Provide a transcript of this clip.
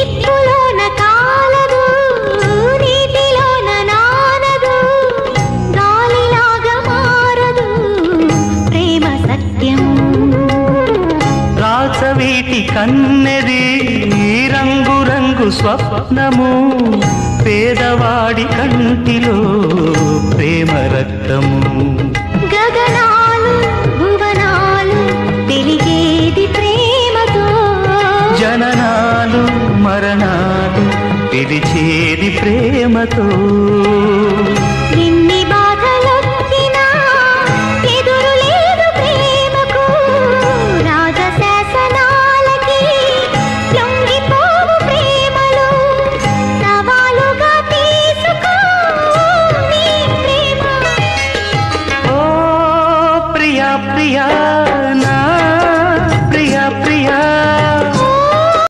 నిప్పులోన కాలదు, నీటిలోన నానదు, గాలిలాగా మారదు ప్రేమ సత్యం. రాచవీటి కన్నెది రంగు రంగు స్వప్నము, పేదవాడి కంటిలో ప్రేమ రక్తము. గగనాలు భువనాలు పెరిగేది ప్రేమతో, జననాలు మరణాలు పిలిచేది ప్రేమతో.